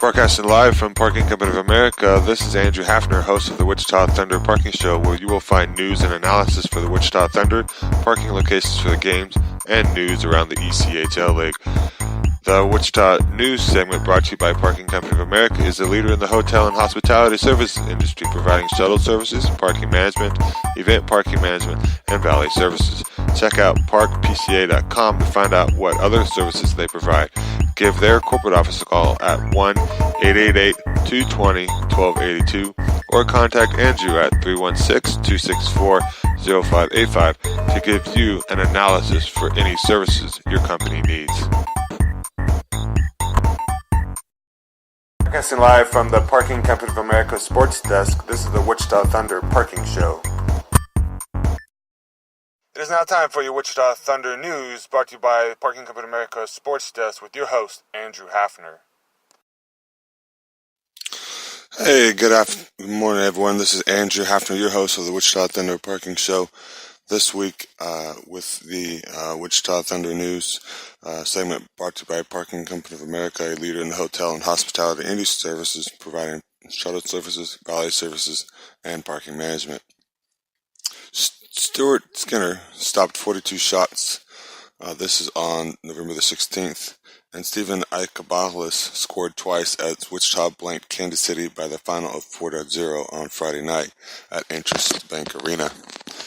Broadcasting live from Parking Company of America, this is Andrew Hafner, host of the Wichita Thunder Parking Show, where you will find news and analysis for the Wichita Thunder, parking locations for the games, and news around the ECHL League. The Wichita News segment, brought to you by Parking Company of America, is a leader in the hotel and hospitality services industry, providing shuttle services, parking management, event parking management, and valet services. Check out parkpca.com to find out what other services they provide. Give their corporate office a call at 1-888-220-1282 or contact Andrew at 316-264-0585 to give you an analysis for any services your company needs. Broadcasting live from the Parking Company of America Sports Desk, this is the Wichita Thunder Parking Show. It is now time for your Wichita Thunder News, brought to you by the Parking Company of America Sports Desk with your host, Andrew Hafner. Hey, good morning, everyone. This is Andrew Hafner, your host of the Wichita Thunder Parking Show. This week, with the Wichita Thunder News segment brought to you by Parking Company of America, a leader in the hotel and hospitality industry services, providing shuttle services, valet services, and parking management. Stuart Skinner stopped 42 shots. This is on November the 16th. And Stephen Ikabalis scored twice as Wichita blanked Kansas City by the final of 4-0 on Friday night at Interest Bank Arena.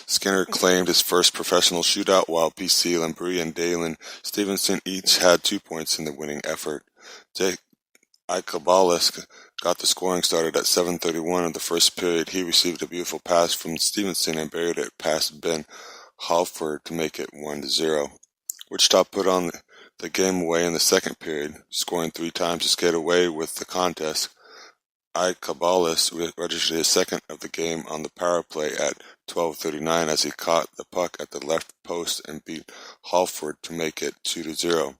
Skinner claimed his first professional shootout, while PC Lambree and Dalen Stevenson each had 2 points in the winning effort. Ikabalis got the scoring started at 7:31 of the first period. He received a beautiful pass from Stevenson and buried it past Ben Halford to make it 1-0. Wichita put on the game away in the second period, scoring 3 times to skate away with the contest. Ikabalis registered his second of the game on the power play at 12:39 as he caught the puck at the left post and beat Halford to make it 2-0.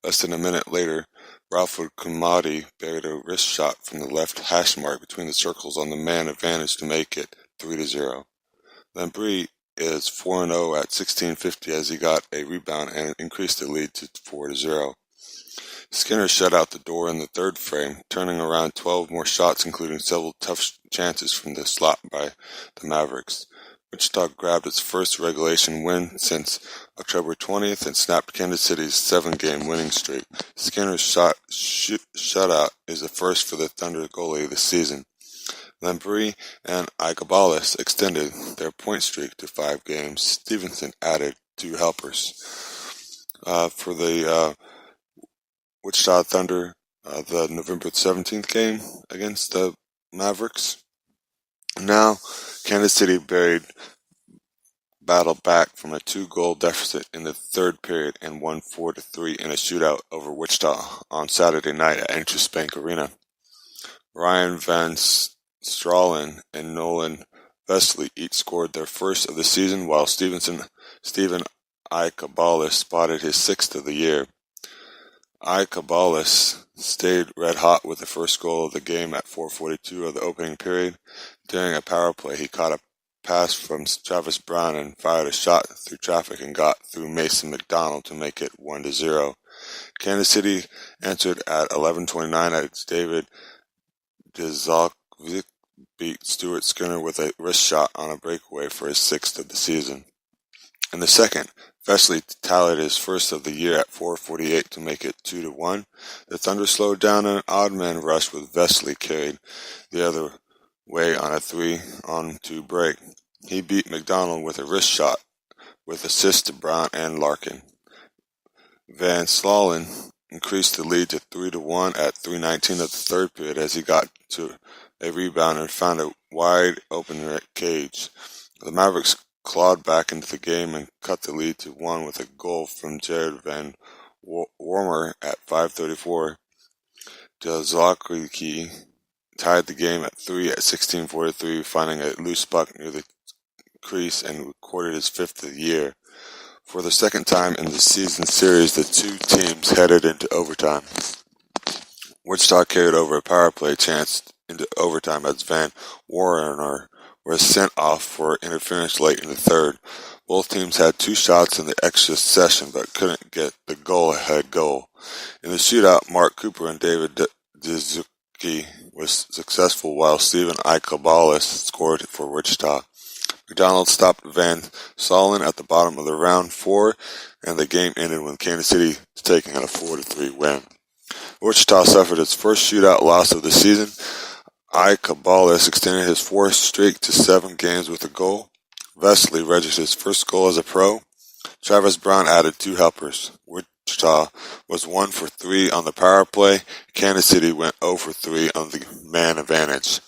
Less than a minute later, Ralford Kumadi buried a wrist shot from the left hash mark between the circles on the man advantage to make it 3-0. Lambree is 4-0 at 16:50 as he got a rebound and increased the lead to 4-0. Skinner shut out the door in the third frame, turning around 12 more shots, including several tough chances from the slot by the Mavericks. Wichita grabbed its first regulation win since October 20th and snapped Kansas City's 7-game winning streak. Skinner's shutout is the first for the Thunder goalie this season. Lambree and Ikabalis extended their point streak to 5 games. Stevenson added 2 helpers. For the Wichita Thunder, the November 17th game against the Mavericks. Now, Kansas City battled back from a 2-goal deficit in the third period and won 4-3 in a shootout over Wichita on Saturday night at Interest Bank Arena. Ryan Van Stralen and Nolan Vesely each scored their first of the season, while Stephen Ikabalis spotted his 6th of the year. Ikabalis stayed red hot with the first goal of the game at 4:42 of the opening period. During a power play, he caught a pass from Travis Brown and fired a shot through traffic and got through Mason McDonald to make it 1-0. Kansas City answered at 11:29 as David Dzalkovic beat Stuart Skinner with a wrist shot on a breakaway for his 6th of the season. In the second, Vesely tallied his first of the year at 4:48 to make it 2-1. The Thunder slowed down an odd-man rush with Vesely carried the other way on a 3-on-2 break. He beat McDonald with a wrist shot with assists to Brown and Larkin. Van Slalen increased the lead to 3-1 at 3:19 of the third period as he got to a rebound and found a wide open cage. The Mavericks clawed back into the game and cut the lead to 1 with a goal from Jared Van Wormer at 5:34. Dzalkovic tied the game at 3 at 16:43, finding a loose puck near the crease and recorded his 5th of the year. For the second time in the season series, the two teams headed into overtime. Wichita carried over a power play chance into overtime as Van Warner was sent off for interference late in the third. Both teams had 2 shots in the extra session but couldn't get the goal-ahead goal. In the shootout, Mark Cooper and David Suzuki was successful while Steven Eichel scored for Wichita. McDonald stopped Van Sollen at the bottom of the round 4, and the game ended with Kansas City taking a 4-3 win. Wichita suffered its first shootout loss of the season. Eichel extended his fourth streak to 7 games with a goal. Vesley registered his first goal as a pro. Travis Brown added 2 helpers. Wichita was 1 for 3 on the power play. Kansas City went 0 for 3 on the man advantage.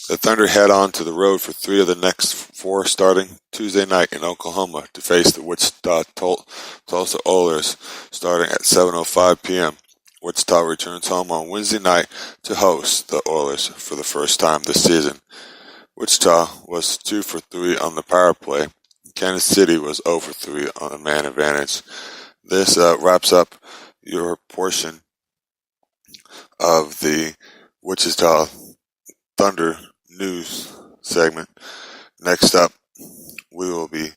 The Thunder head on to the road for 3 of the next 4 starting Tuesday night in Oklahoma to face the Wichita Tulsa Oilers starting at 7:05 p.m. Wichita returns home on Wednesday night to host the Oilers for the first time this season. Wichita was 2 for 3 on the power play. Kansas City was 0 for 3 on the man advantage. This wraps up your portion of the Wichita Thunder news segment. Next up, we will be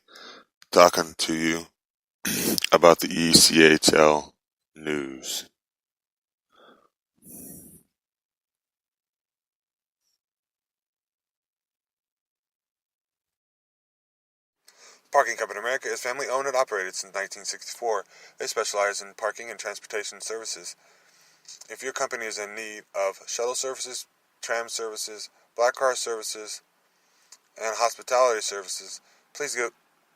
talking to you about the ECHL news. Parking Company America is family owned and operated since 1964. They specialize in parking and transportation services. If your company is in need of shuttle services, tram services, black car services, and hospitality services, please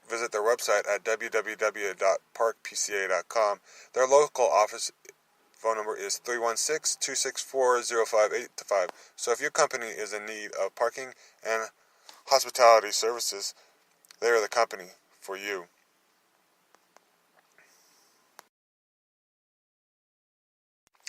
visit their website at www.parkpca.com. Their local office phone number is 316-264-0585. So if your company is in need of parking and hospitality services, they are the company for you.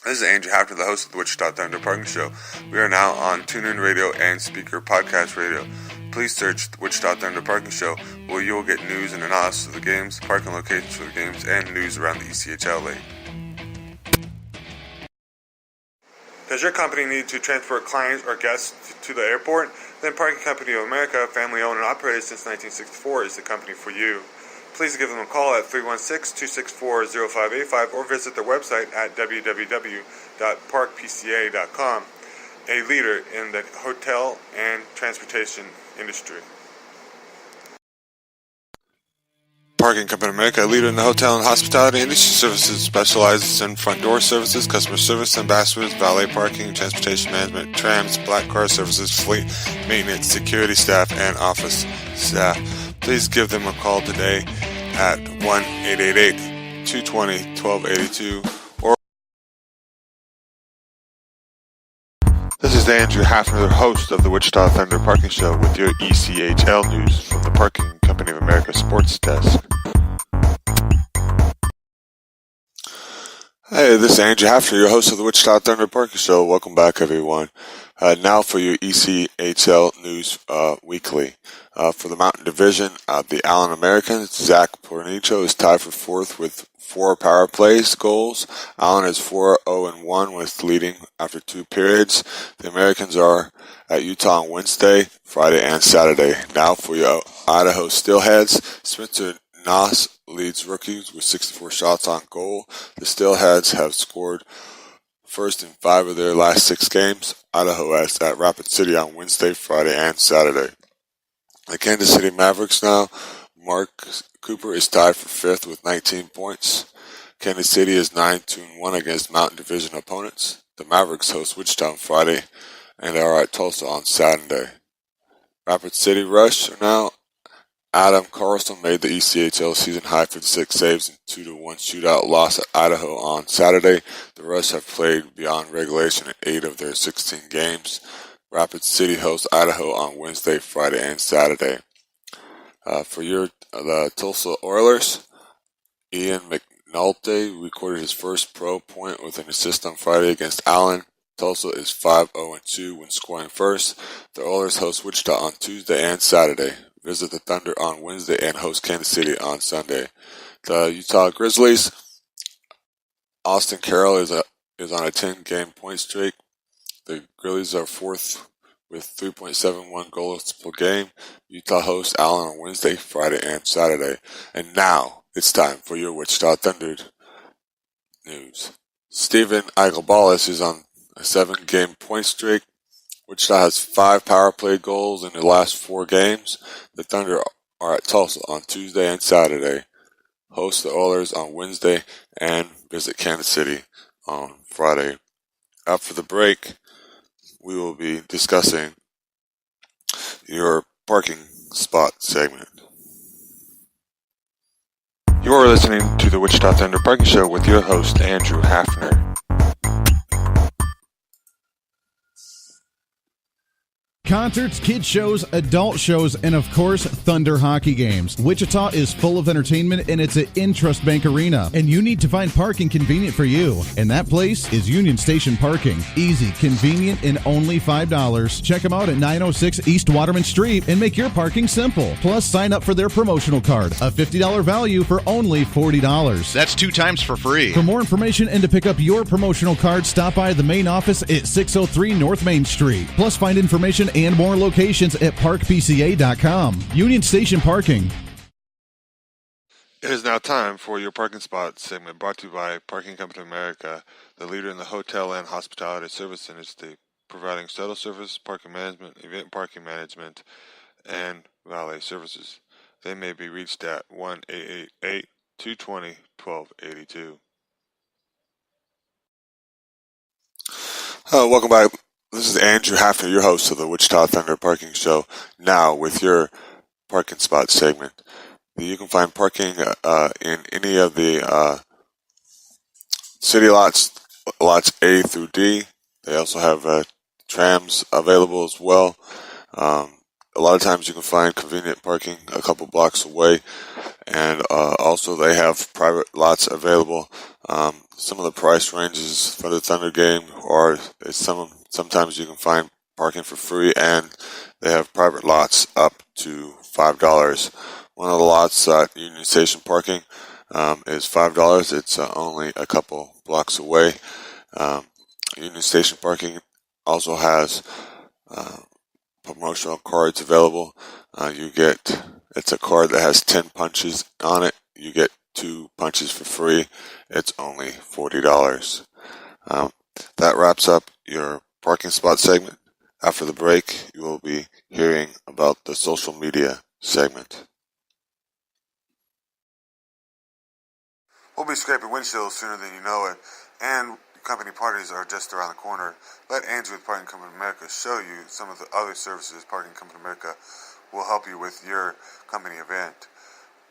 This is Andrew Hafner, the host of the Wichita Thunder Parking Show. We are now on TuneIn Radio and Speaker Podcast Radio. Please search the Wichita Thunder Parking Show, where you will get news and analysis of the games, parking locations for the games, and news around the ECHL League. Does your company need to transport clients or guests to the airport? Then Parking Company of America, family owned and operated since 1964, is the company for you. Please give them a call at 316-264-0585 or visit their website at www.parkpca.com, a leader in the hotel and transportation industry. Parking Company of America, a leader in the hotel and hospitality industry services, specializes in front door services, customer service, ambassadors, valet parking, transportation management, trams, black car services, fleet maintenance, security staff, and office staff. Please give them a call today at 1-888-220-1282 or This is Andrew Hafner, the host of the Wichita Thunder Parking Show with your ECHL news from the Parking Company of America Sports Desk. Hey, this is Andrew Hafner, your host of the Wichita Thunder Parking Show. Welcome back, everyone. Now for your ECHL News Weekly. For the Mountain Division, the Allen Americans, Zach Pornicho is tied for 4th with 4 power plays goals. Allen is 4-0-1 with leading after 2 periods. The Americans are at Utah on Wednesday, Friday, and Saturday. Now for your Idaho Steelheads, Spencer Noss leads rookies with 64 shots on goal. The Steelheads have scored first in 5 of their last 6 games. Idaho is at Rapid City on Wednesday, Friday, and Saturday. The Kansas City Mavericks now, Mark Cooper is tied for 5th with 19 points. Kansas City is 9-1 against Mountain Division opponents. The Mavericks host Wichita on Friday and are at Tulsa on Saturday. Rapid City Rush are now. Adam Carlson made the ECHL season high 56 saves and 2-1 shootout loss at Idaho on Saturday. The Rush have played beyond regulation in 8 of their 16 games. Rapid City hosts Idaho on Wednesday, Friday, and Saturday. For the Tulsa Oilers, Ian McNulty recorded his first pro point with an assist on Friday against Allen. Tulsa is 5-0-2 when scoring first. The Oilers host Wichita on Tuesday and Saturday. Visit the Thunder on Wednesday and host Kansas City on Sunday. The Utah Grizzlies, Austin Carroll is on a 10-game point streak. The Grizzlies are 4th with 3.71 goals per game. Utah hosts Allen on Wednesday, Friday, and Saturday. And now it's time for your Wichita Thunder news. Steven Eichel a 7-game point streak. Wichita has 5 power play goals in the last 4 games. The Thunder are at Tulsa on Tuesday and Saturday, host the Oilers on Wednesday, and visit Kansas City on Friday. After the break, we will be discussing your parking spot segment. You are listening to the Wichita Thunder Parking Show with your host, Andrew Hafner. Concerts, kids shows, adult shows, and of course, Thunder hockey games. Wichita is full of entertainment, and it's at Intrust Bank Arena. And you need to find parking convenient for you. And that place is Union Station Parking. Easy, convenient, and only $5. Check them out at 906 East Waterman Street and make your parking simple. Plus, sign up for their promotional card. A $50 value for only $40. That's 2 times for free. For more information and to pick up your promotional card, stop by the main office at 603 North Main Street. Plus, find information and more locations at parkpca.com. Union Station Parking. It is now time for your parking spot segment brought to you by Parking Company of America, the leader in the hotel and hospitality service industry, providing shuttle service, parking management, event parking management, and valet services. They may be reached at 1-888-220-1282. Welcome back. This is Andrew Hafner, your host of the Wichita Thunder Parking Show, now with your parking spot segment. You can find parking in any of the city lots A through D. They also have trams available as well. A lot of times you can find convenient parking a couple blocks away, and also they have private lots available. Some of the price ranges for the Thunder game are sometimes you can find parking for free, and they have private lots up to $5. One of the lots at Union Station Parking is $5. It's only a couple blocks away. Union Station Parking also has promotional cards available. It's a card that has 10 punches on it. You get 2 punches for free. It's only $40. That wraps up your parking spot segment. After the break, you will be hearing about the social media segment. We'll be scraping windshields sooner than you know it, and company parties are just around the corner. Let Andrew with Parking Company America show you some of the other services Parking Company America will help you with your company event.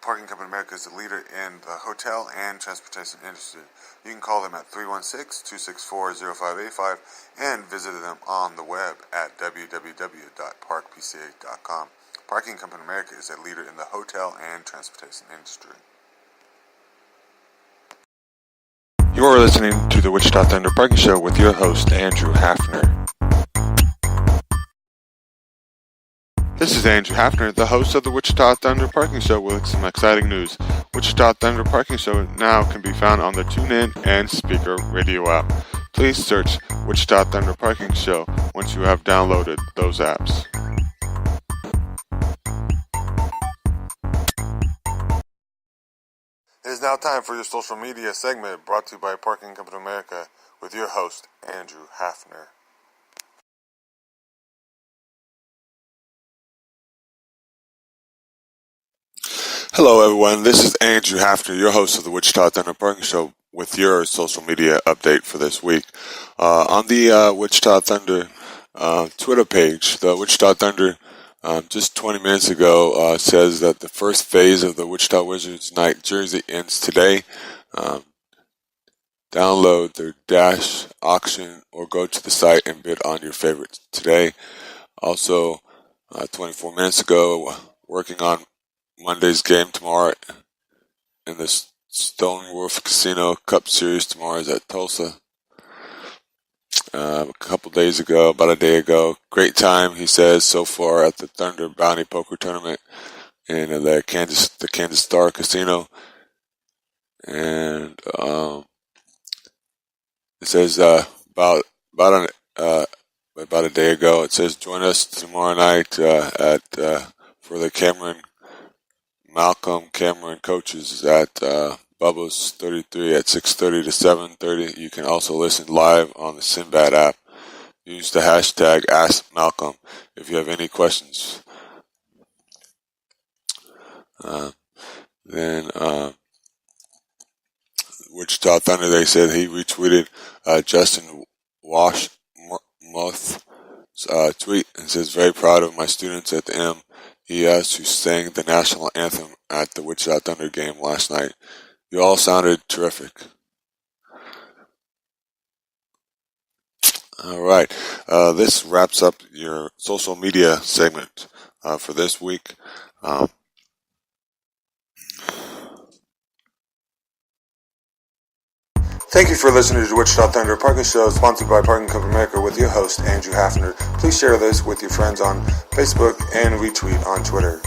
Parking Company America is the leader in the hotel and transportation industry. You can call them at 316-264-0585 and visit them on the web at www.parkpca.com. Parking Company America is a leader in the hotel and transportation industry. You are listening to the Wichita Thunder Parking Show with your host, Andrew Hafner. This is Andrew Hafner, the host of the Wichita Thunder Parking Show with some exciting news. Wichita Thunder Parking Show now can be found on the TuneIn and Speaker radio app. Please search Wichita Thunder Parking Show once you have downloaded those apps. It is now time for your social media segment brought to you by Parking Company America with your host, Andrew Hafner. Hello, everyone. This is Andrew Hafner, your host of the Wichita Thunder Parking Show, with your social media update for this week. On the Wichita Thunder Twitter page, the Wichita Thunder just 20 minutes ago says that the first phase of the Wichita Wizards night jersey ends today. Download their Dash auction or go to the site and bid on your favorites today. Also, 24 minutes ago, working on Monday's game tomorrow in the Stone Wolf Casino Cup Series. Tomorrow is at Tulsa. A couple days ago, about a day ago, great time, he says, so far at the Thunder Bounty Poker Tournament in the Kansas Star Casino. And it says about a day ago, it says join us tomorrow night for the Malcolm Cameron coaches at Bubbles 33 at 6:30 to 7:30. You can also listen live on the Sinbad app. Use the hashtag AskMalcolm if you have any questions. Then Wichita Thunder, they said he retweeted Justin Washmuth's tweet and says, "Very proud of my students at the MES who sang the national anthem at the Wichita Thunder game last night. You all sounded terrific." All right. This wraps up your social media segment for this week. Thank you for listening to the Wichita Thunder Parking Show, sponsored by Parking Company America, with your host, Andrew Hafner. Please share this with your friends on Facebook and retweet on Twitter.